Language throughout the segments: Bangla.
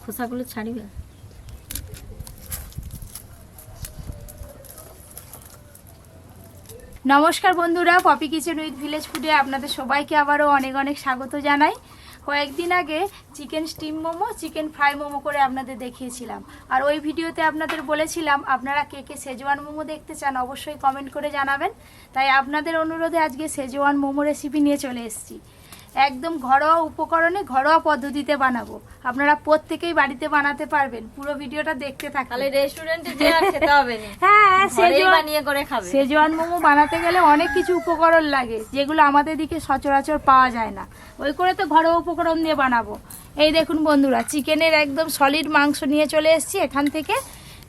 খোসাগুলো ছাড়িবে। নমস্কার বন্ধুরা, পপি কিচেন উইথ ভিলেজ ফুডে আপনাদের সবাইকে আবারও অনেক অনেক স্বাগত জানাই। কয়েকদিন আগে chicken steam momo, chicken fry momo করে আপনাদের দেখিয়েছিলাম। আর ওই ভিডিওতে আপনাদের বলেছিলাম আপনারা কে কে সেজওয়ান মোমো দেখতে চান অবশ্যই কমেন্ট করে জানাবেন। তাই আপনাদের অনুরোধে আজকে সেজওয়ান মোমো রেসিপি নিয়ে চলে এসেছি। একদম ঘরোয়া উপকরণে ঘরোয়া পদ্ধতিতে বানাবো, আপনারা প্রত্যেকেই বাড়িতে বানাতে পারবেন। পুরো ভিডিওটা দেখতে থাকুন। তাহলে রেস্টুরেন্টে যে আর খেতে হবে না, হ্যাঁ, ঘরেই বানিয়ে করে খাবে। সেজওয়ান মোমো বানাতে গেলে অনেক কিছু উপকরণ লাগে, যেগুলো আমাদের দিকে সচরাচর পাওয়া যায় না। ওই করে তো ঘরোয়া উপকরণ দিয়ে বানাবো। এই দেখুন বন্ধুরা, চিকেনের একদম সলিড মাংস নিয়ে চলে এসেছি। এখান থেকে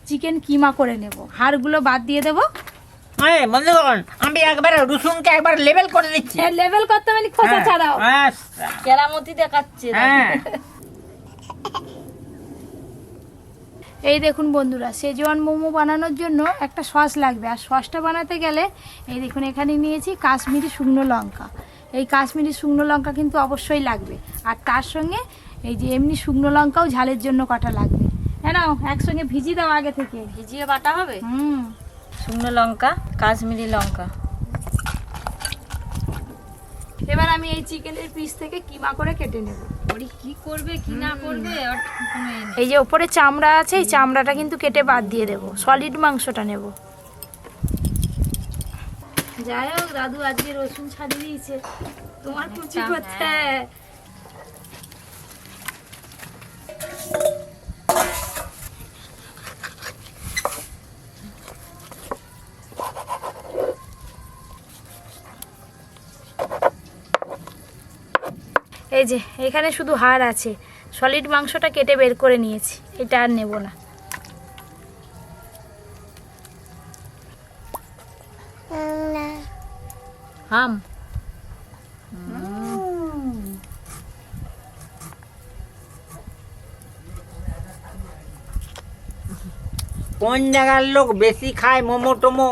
চিকেন কিমা করে নেব, হাড়গুলো বাদ দিয়ে দেবো। বন্ধুগণ, আমি একবার রসুনকে একবার লেবেল করে দিচ্ছি। লেভেল করতে মানে খোসা ছাড়াও। কেরামতি দেখাচ্ছে। এই দেখুন বন্ধুরা, সেজওয়ান মোমো বানানোর জন্য একটা সস লাগবে। আর সসটা বানাতে গেলে এই দেখুন এখানে নিয়েছি কাশ্মীরি শুকনো লঙ্কা। এই কাশ্মীরি শুকনো লঙ্কা কিন্তু অবশ্যই লাগবে। আর তার সঙ্গে এই যে এমনি শুকনো লঙ্কাও ঝালের জন্য কটা লাগবে। হ্যাঁ, নাও একসঙ্গে ভিজিয়ে দাও আগে থেকে। ভিজিয়ে বাটা হবে। শুকনো লঙ্কা, কাশ্মীরি লঙ্কা। এবার আমি এই চিকেনের পিস থেকে কিমা করে কেটে নেব। ওরি কি করবে কি না করবে আর কোনো এ নেই। এই যে ওপরে চামড়া আছে, এই চামড়াটা কিন্তু কেটে বাদ দিয়ে দেবো, সলিড মাংসটা নেব। যাই হোক, দাদু আজকে রসুন ছাড়িয়ে দিয়েছে তোমার কুচি করতে। এই যে এখানে শুধু হাড় আছে, সলিড মাংসটা কেটে বের করে নিয়েছি, এটা আর নেব না। হাম কোন জায়গার লোক বেশি খায় মোমো টোমো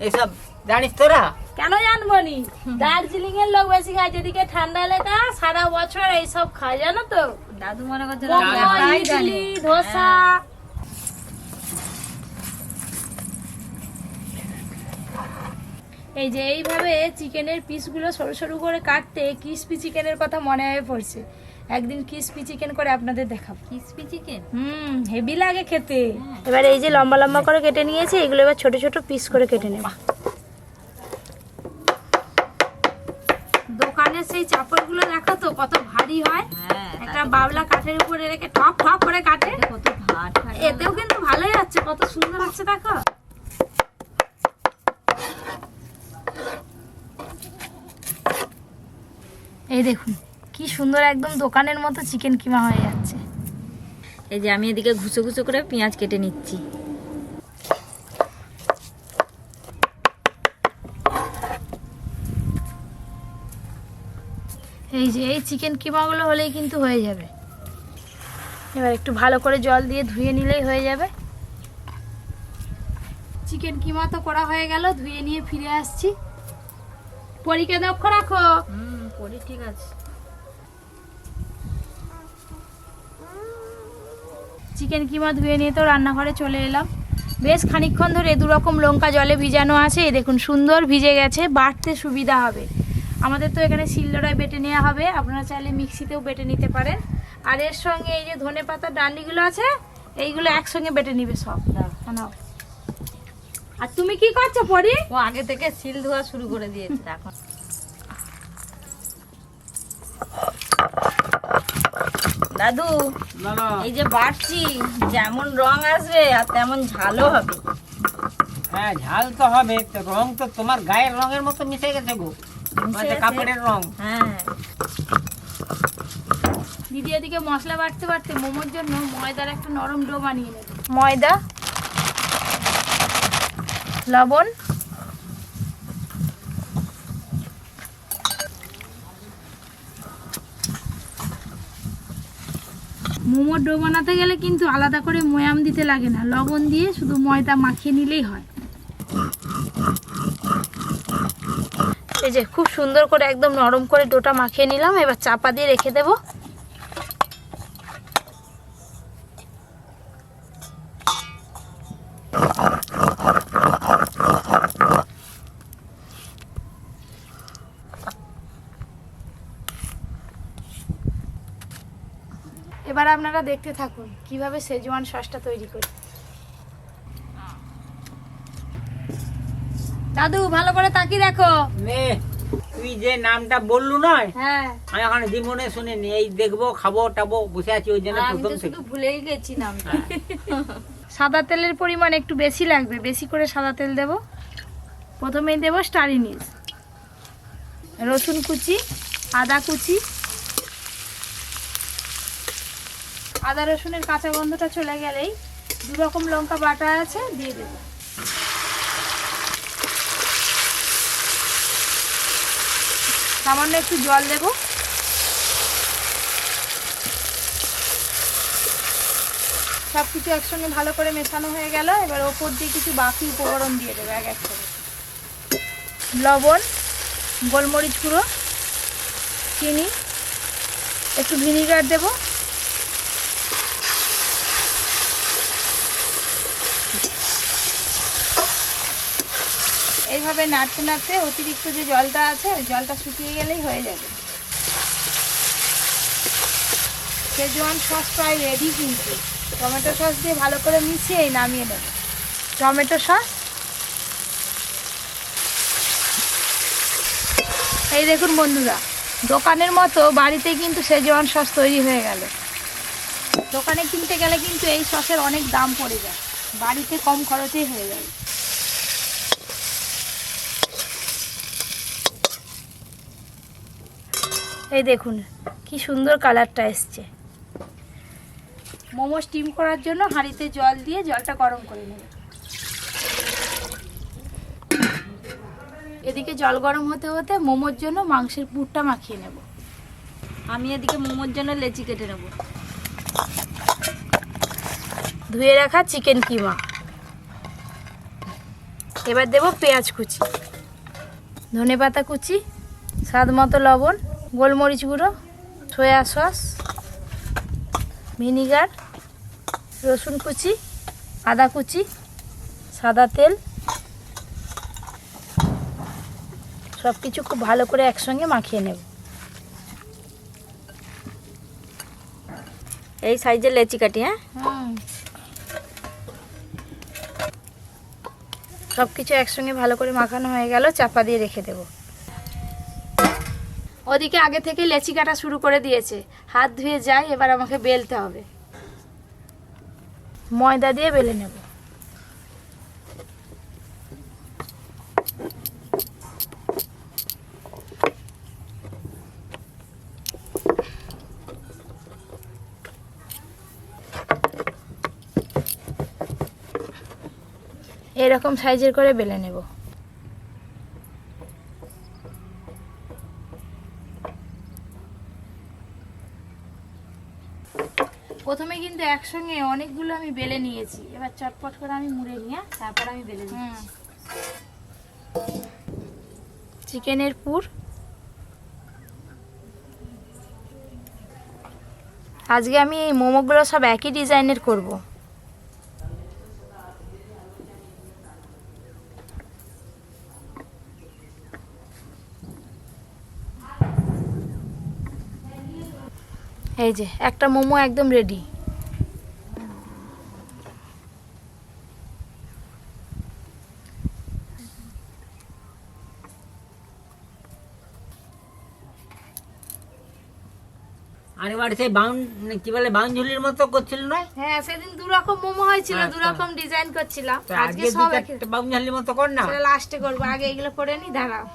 এসব জানিস তোরা? কেন জানবো নি, দার্জিলিং এর লোক বেশি খায়, যেদিকে ঠান্ডা এলাকা সারা বছর এইসব খায়, জানো তো। দাদু মনে করছে মোমো, ইডলি, ধোসা। এই যে এইভাবে চিকেনের পিসগুলো সরু সরু করে কাটতে ক্রিসপি চিকেনের কথা মনে হয়ে পড়ছে। একদিন ক্রিসপি চিকেন করে আপনাদের দেখাবো। ক্রিসপি চিকেন হেভি লাগে খেতে। এবার এই যে লম্বা লম্বা করে কেটে নিয়েছি, এগুলো এবার ছোট ছোট পিস করে কেটে নেব। দোকানের সেই চাপড়গুলো দেখো তো কত ভারী হয়। একটা বাবলা কাঠের উপরে রেখে টপ টপ করে কাটে, কত ভাত। এতেও কিন্তু ভালোই হচ্ছে, কত সুন্দর হচ্ছে দেখো। এই দেখুন কি সুন্দর, একদম দোকানের মতো চিকেন কিমা হয়ে যাচ্ছে। এই যে আমি এদিকে ঘুষো ঘুষো করে পেঁয়াজ কেটে নিচ্ছি। এই যে এই চিকেন কিমাগুলো হলেই কিন্তু হয়ে যাবে। এবার একটু ভালো করে জল দিয়ে ধুয়ে নিলেই হয়ে যাবে। চিকেন কিমা তো করা হয়ে গেল, ধুয়ে নিয়ে ফিরে আসছি। পরীকে দক্ষ রাখো। পরি ঠিক আছে। চিকেন কিমা ধুয়ে নিয়ে তো রান্নাঘরে চলে এলাম। বেশ খানিকক্ষণ ধরে দুরকম লঙ্কা জলে ভিজানো আছে, এই দেখুন সুন্দর ভিজে গেছে, বাটতে সুবিধা হবে। আমাদের তো এখানে শিলনোড়ায় বেটে নেওয়া হবে, আপনারা চাইলে মিক্সিতেও বেটে নিতে পারেন। আর এর সঙ্গে এই যে ধনে পাতার ডান্ডিগুলো আছে, এইগুলো একসঙ্গে বেটে নিবে সব। নাও। আর তুমি কি করছো পরি? ও আগে থেকে শিল ধোয়া শুরু করে দিয়েছে এখন। দাদু এই যে বাটছি, যেমন রং আসবে আর তেমন ঝালও হবে। হ্যাঁ, ঝাল তো হবে, তো রং তো তোমার গায়ের রঙের মতো মিশে গেছে গো, কাপড়ের রং। হ্যাঁ, দিদি এদিকে মশলা বাটতে বাটতে মোমোর জন্য ময়দার একটা নরম ডো বানিয়ে নেব। ময়দা, লবণ, মোমোর ডো বানাতে গেলে কিন্তু আলাদা করে ময়াম দিতে লাগে না, লবণ দিয়ে শুধু ময়দা মাখিয়ে নিলেই হয়। এই যে খুব সুন্দর করে একদম নরম করে ডোটা মাখিয়ে নিলাম, এবার চাপা দিয়ে রেখে দেব। এবার আপনারা দেখতে থাকুন কিভাবে শেজওয়ান সসটা তৈরি করি। দাদু ভালো করে তাকিয়ে দেখো। নে তুই যে নামটা বললু নয়, হ্যাঁ আমি এখন জীবনে শুনিনি। এই দেখবো খাবো টাবো বসে আছি ওই জন্য আমি প্রথম তো থেকে। শুধু ভুলেই গেছি নামটা। সাদা তেলের পরিমাণ একটু বেশি লাগবে, বেশি করে সাদা তেল দেব। প্রথমেই দেব স্টার এনিস, রসুন কুচি, আদা কুচি। আদা রসুনের কাঁচা গন্ধটা চলে গেলেই 2 রকম লঙ্কা বাটা আছে দিয়ে দেব। সামান্য একটু জল দেব। সব কিছু একসঙ্গে ভালো করে মেশানো হয়ে গেল। এবার ওপর দিয়ে কিছু বাকি উপকরণ দিয়ে দেবো এক এক করে। লবণ, গোলমরিচ গুঁড়ো, চিনি, একটু ভিনিগার দেব। এইভাবে নাড়তে নাড়তে অতিরিক্ত যে জলটা আছে ওই জলটা শুকিয়ে গেলেই হয়ে যাবে। শেজওয়ান সস প্রায় রেডি, কিন্তু টমেটো সস দিয়ে ভালো করে মিশিয়ে নামিয়ে নেব। টমেটো সস, এই দেখুন বন্ধুরা, দোকানের মতো বাড়িতে কিন্তু শেজওয়ান সস তৈরি হয়ে গেল। দোকানে কিনতে গেলে কিন্তু এই সসের অনেক দাম পড়ে যায়, বাড়িতে কম খরচেই হয়ে যায়। এই দেখুন কি সুন্দর কালারটা এসছে। মোমো স্টিম করার জন্য হাঁড়িতে জল দিয়ে জলটা গরম করে নেব। এদিকে জল গরম হতে হতে মোমোর জন্য মাংসের পুরটা মাখিয়ে নেব। আমি এদিকে মোমোর জন্য লেচি কেটে নেব। ধুয়ে রাখা চিকেন কিমা, এবার দেব পেঁয়াজ কুচি, ধনেপাতা কুচি, স্বাদ মতো লবণ, গোলমরিচ গুঁড়ো, সয়া সস, ভিনিগার, রসুন কুচি, আদা কুচি, সাদা তেল, সব কিছু খুব ভালো করে একসঙ্গে মাখিয়ে নেব। এই সাইজের লেচি কাটি। হ্যাঁ, সব কিছু একসঙ্গে ভালো করে মাখানো হয়ে গেল, চাপা দিয়ে রেখে দেব। ওদিকে আগে থেকে লেচি কাটা শুরু করে দিয়েছে, হাত ধুয়ে যাই। এবার আমাকে বেলতে হবে, ময়দা দিয়ে বেলে নেব। এরকম সাইজের করে বেলে নেব। প্রথমে কিন্তু একসঙ্গে অনেকগুলো আমি বেলে নিয়েছি, এবার চটপট করে আমি মুড়ে নিয়ে তারপর আমি বেলে দিচ্ছি। চিকেনের পুর, আজকে আমি এই মোমোগুলো সব একই ডিজাইনের করব। এই যে একটা মোমো একদম রেডি। আর এবার সেই কি বলে বাউনঝুলির মতো করছিল না? হ্যাঁ, সেদিন 2 রকম মোমো হয়েছিল, 2 রকম ডিজাইন করছিলাম। আজকে সব একটা বাউনঝুলির মতো কর না। সেটা লাস্টে করব, আগে এগুলো করে নি। দাঁড়াও,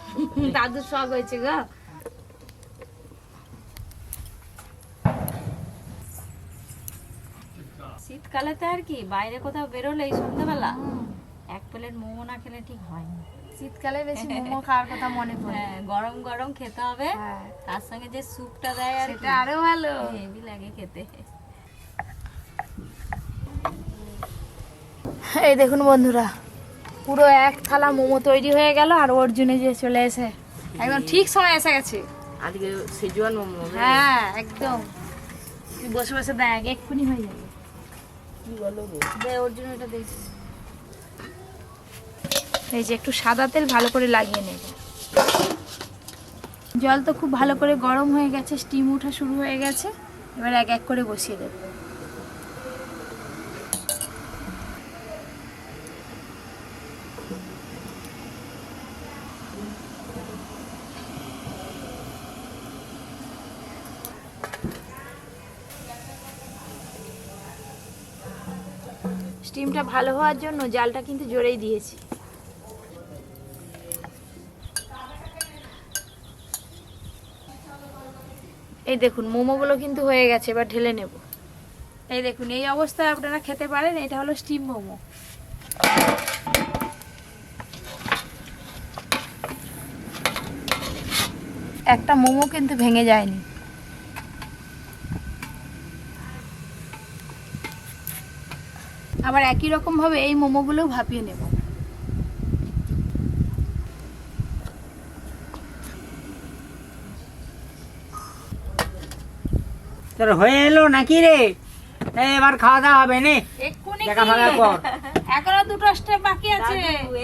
দাদুর শখ হয়েছে গো। শীতকালেতে আর কি বাইরে কোথাও বেরোলে এই সন্ধ্যাবেলা এক প্লেট মোমো না খেলে ঠিক হয় না। শীতকালে বেশি মোমো খাওয়ার কথা মনে পড়ে। হ্যাঁ, গরম গরম খেতে হবে, হ্যাঁ, তার সঙ্গে যে স্যুপটা দেয় আর সেটা আরো ভালো, হেভি লাগে খেতে। এই দেখুন বন্ধুরা, পুরো এক থালা মোমো তৈরি হয়ে গেল। আর অর্জুনে যে চলে এসে একদম ঠিক সময় এসে গেছে। আজকে শেজওয়ান মোমো। হ্যাঁ, একদম। তুই বসে বসে দেখ, এক্ষুনি হয়ে যাবে। কি বলো গো, দে অর্জুন এটা দে। এই যে একটু সাদা তেল ভালো করে লাগিয়ে নেব। জল তো খুব ভালো করে গরম হয়ে গেছে, স্টিম ওঠা শুরু হয়ে গেছে। এবার এক এক করে বসিয়ে দেব। স্টিমটা ভালো হওয়ার জন্য জালটা কিন্তু জোরেই দিয়েছি। এই দেখুন মোমোগুলো কিন্তু হয়ে গেছে, এবার ঢেলে নেব। এই দেখুন এই অবস্থায় আপনারা খেতে পারেন, এটা হলো স্টিম মোমো। একটা মোমো কিন্তু ভেঙে যায়নি। আবার একই রকম ভাবে এই মোমোগুলো ভাপিয়ে নেব। তোর হয়ে এলো নাকি রে? এবার খাওয়া দাওয়া হবে নে, এক্ষুনি দেখা ভাগা কর। এখনো দুটো স্টেপ বাকি আছে।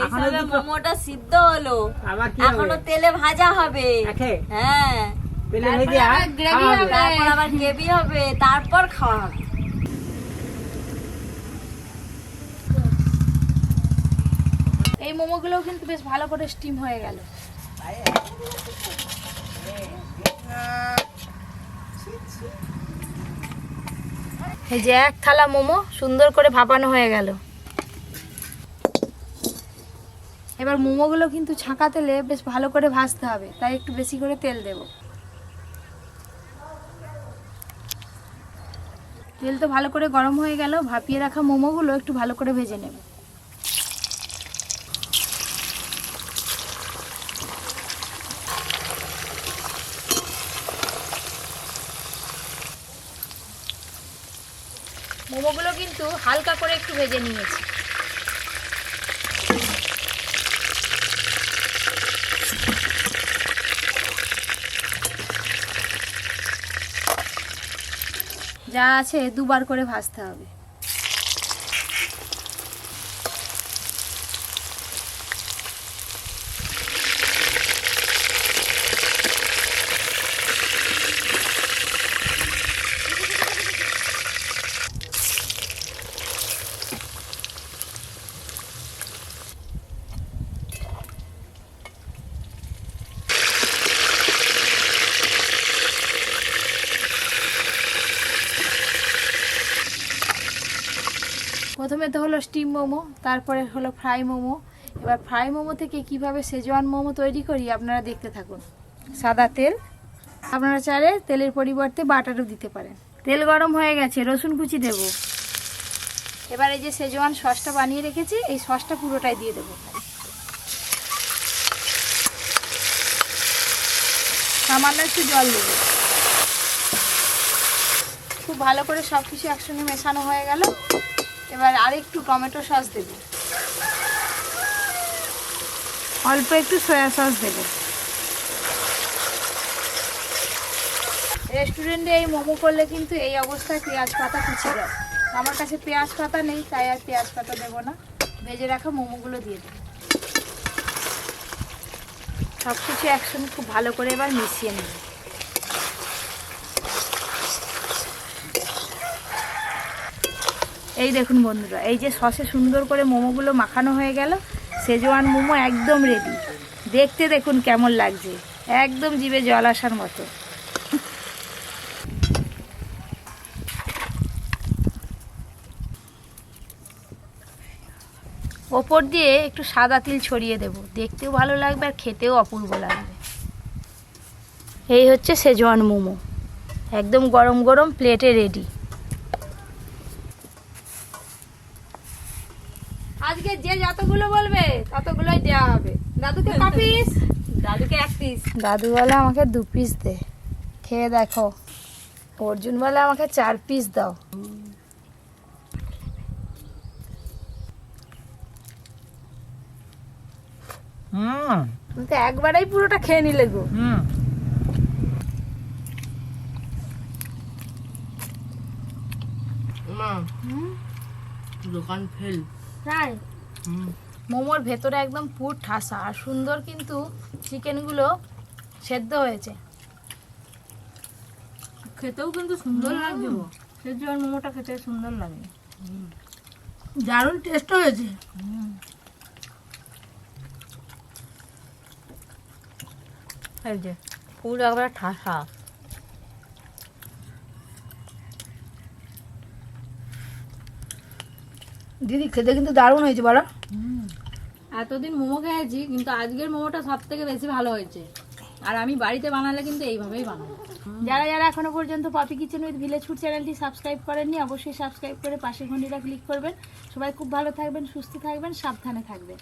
এখনো এইসবে দুটো- মোমোটা সিদ্ধ হলো, আবার কি এখনো হবে? তেলে ভাজা হবে। একে? হ্যাঁ, পেলে তারপরে ভেজে আবার gravy খাওয়া হবে। হবে। তারপর আবার গ্রেভি হবে, তারপর খাওয়া হবে। এই মোমোগুলো কিন্তু বেশ ভালো করে স্টিম হয়ে গেল। এই যে এক থালা মোমো সুন্দর করে ভাপানো হয়ে গেল। এবার মোমোগুলো কিন্তু ছাঁকা তেলে বেশ ভালো করে ভাজতে হবে, তাই একটু বেশি করে তেল দেব। তেল তো ভালো করে গরম হয়ে গেল, ভাপিয়ে রাখা মোমোগুলো একটু ভালো করে ভেজে নেব। মোমোগুলো কিন্তু হালকা করে একটু ভেজে নিয়েছি। যা আছে দুবার করে ভাজতে হবে। প্রথমে তো হলো স্টিম মোমো, তারপরে হলো ফ্রাই মোমো। এবার ফ্রাই মোমো থেকে কিভাবে সেজওয়ান মোমো তৈরি করি আপনারা দেখতে থাকুন। সাদা তেল, আপনারা চাইলে তেলের পরিবর্তে বাটারও দিতে পারেন। তেল গরম হয়ে গেছে, রসুন কুচি দেব। এবার এই যে সেজওয়ান সসটা বানিয়ে রেখেছি, এই সসটা পুরোটাই দিয়ে দেব। সামান্য একটু জল দেব। খুব ভালো করে সব কিছু একসঙ্গে মেশানো হয়ে গেল। এবার আরেকটু টমেটো সস দেব, অল্প একটু সয়া সস দেব। রেস্টুরেন্টে এই মোমো করলে কিন্তু এই অবস্থায় পেঁয়াজ পাতা কুচি দেয়। আমার কাছে পেঁয়াজ পাতা নেই, তাই আর পেঁয়াজ পাতা দেবো না। ভেজে রাখা মোমোগুলো দিয়ে দেব। সব কিছু একসঙ্গে খুব ভালো করে এবার মিশিয়ে নেব। এই দেখুন বন্ধুরা, এই যে সসে সুন্দর করে মোমোগুলো মাখানো হয়ে গেল। সেজওয়ান মোমো একদম রেডি। দেখতে দেখুন কেমন লাগছে, একদম জিভে জল আসার মতো। ওপর দিয়ে একটু সাদা তিল ছড়িয়ে দেব, দেখতেও ভালো লাগবে আর খেতেও অপূর্ব লাগবে। এই হচ্ছে সেজওয়ান মোমো, একদম গরম গরম প্লেটে রেডি। আজকে যে যতগুলো বলবে ততগুলোই দেওয়া হবে। দাদুকে ক পিস? দাদুকে 1 পিস। দাদু বলে আমাকে 2 পিস দে। খেয়ে দেখো। অর্জুন বলে আমাকে 4 পিস দাও। তুমি তো একবারেই পুরোটা খেয়ে নিলে গো। দোকান ফেল। তাই মোমোর ভেতরে একদম পুর ঠাসা আর সুন্দর, কিন্তু চিকেনগুলো সেদ্ধ হয়েছে। খেতেও কিন্তু সুন্দর লাগছে গো। সেজন্য মোমোটা খেতে সুন্দর লাগে। দারুণ টেস্ট হয়েছে। এই যে পুরো একবারে ঠাসা। দিদি খেতে কিন্তু দারুণ হয়েছে বলো। এতদিন মোমো খেয়েছি কিন্তু আজকের মোমোটা সব থেকে বেশি ভালো হয়েছে। আর আমি বাড়িতে বানালে কিন্তু এইভাবেই বানাবো। যারা যারা এখনো পর্যন্ত Poppy kitchen with village food চ্যানেলটি সাবস্ক্রাইব করেননি অবশ্যই সাবস্ক্রাইব করে পাশের ঘন্টিটা ক্লিক করবেন। সবাই খুব ভালো থাকবেন, সুস্থ থাকবেন, সাবধানে থাকবেন।